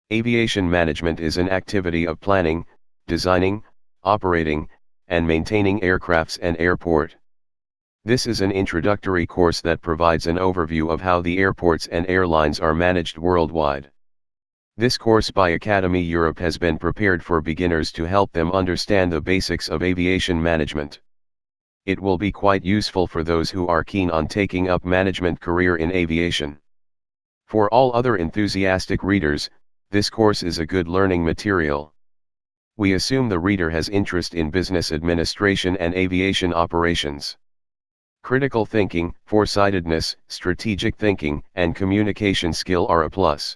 Aviation management is an activity of planning, designing, operating, and maintaining aircrafts and airport. This is an introductory course that provides an overview of how the airports and airlines are managed worldwide. This course by Academy Europe has been prepared for beginners to help them understand the basics of aviation management. It will be quite useful for those who are keen on taking up management career in aviation. For all other enthusiastic readers, this course is a good learning material. We assume the reader has interest in business administration and aviation operations. Critical thinking, foresightedness, strategic thinking, and communication skill are a plus.